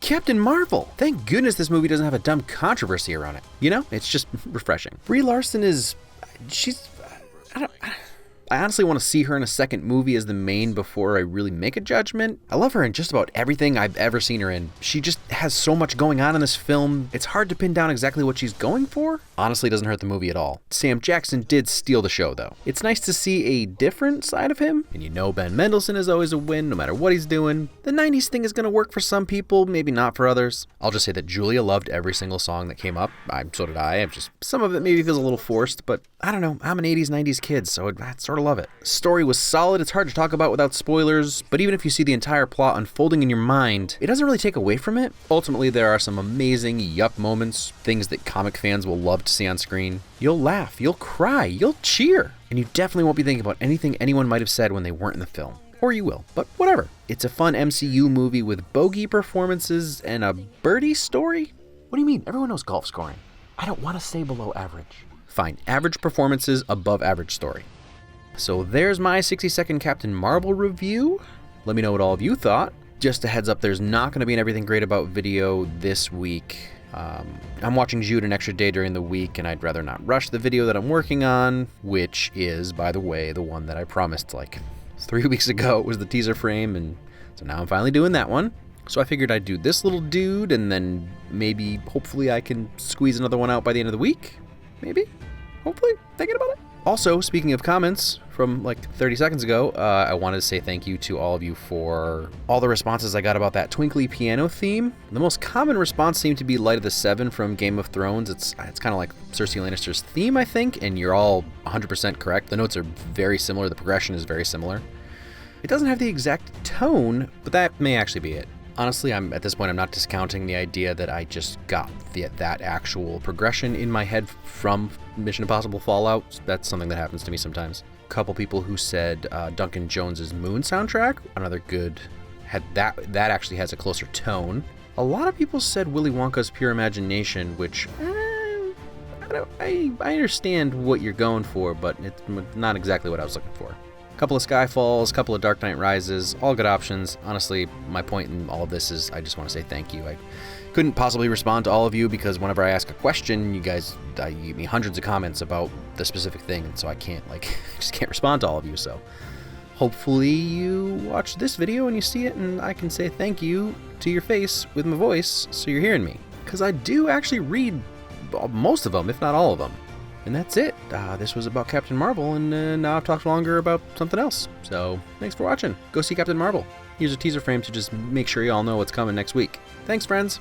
Captain Marvel! Thank goodness this movie doesn't have a dumb controversy around it. You know, it's just refreshing. Brie Larson I honestly want to see her in a second movie as the main before I really make a judgment. I love her in just about everything I've ever seen her in. She just has so much going on in this film. It's hard to pin down exactly what she's going for. Honestly, doesn't hurt the movie at all. Sam Jackson did steal the show, though. It's nice to see a different side of him. And you know Ben Mendelsohn is always a win, no matter what he's doing. The 90s thing is going to work for some people, maybe not for others. I'll just say that Julia loved every single song that came up. So did I. Some of it maybe feels a little forced, but I don't know. I'm an 80s, 90s kid, so I sort of love it. Story was solid. It's hard to talk about without spoilers, but even if you see the entire plot unfolding in your mind, it doesn't really take away from it. Ultimately, there are some amazing yup moments, things that comic fans will love to see on screen. You'll laugh, you'll cry, you'll cheer, and you definitely won't be thinking about anything anyone might have said when they weren't in the film. Or you will, but whatever. It's a fun MCU movie with bogey performances and a birdie story? What do you mean? Everyone knows golf scoring. I don't want to say below average. Fine, average performances, above average story. So there's my 60-second Captain Marvel review. Let me know what all of you thought. Just a heads up, there's not going to be an Everything Great About video this week. I'm watching Jude an extra day during the week, and I'd rather not rush the video that I'm working on, which is, by the way, the one that I promised like 3 weeks ago. It was the teaser frame, and so now I'm finally doing that one. So I figured I'd do this little dude, and then maybe, hopefully, I can squeeze another one out by the end of the week. Maybe? Hopefully? Thinking about it? Also, speaking of comments from like 30 seconds ago, I wanted to say thank you to all of you for all the responses I got about that twinkly piano theme. The most common response seemed to be Light of the Seven from Game of Thrones. It's kind of like Cersei Lannister's theme, I think, and you're all 100% correct. The notes are very similar. The progression is very similar. It doesn't have the exact tone, but that may actually be it. Honestly, at this point, I'm not discounting the idea that I just got that actual progression in my head from Mission Impossible Fallout. That's something that happens to me sometimes. A couple people who said Duncan Jones's Moon soundtrack, another good, that actually has a closer tone. A lot of people said Willy Wonka's Pure Imagination, which I understand what you're going for, but it's not exactly what I was looking for. Couple of Skyfalls, couple of Dark Knight Rises, all good options. Honestly, my point in all of this is I just want to say thank you. I couldn't possibly respond to all of you because whenever I ask a question, you give me hundreds of comments about the specific thing, and so I can't, just can't respond to all of you. So hopefully you watch this video and you see it, and I can say thank you to your face with my voice so you're hearing me. Because I do actually read most of them, if not all of them. And that's it. This was about Captain Marvel, and now I've talked longer about something else. So, thanks for watching. Go see Captain Marvel. Here's a teaser frame to just make sure you all know what's coming next week. Thanks, friends.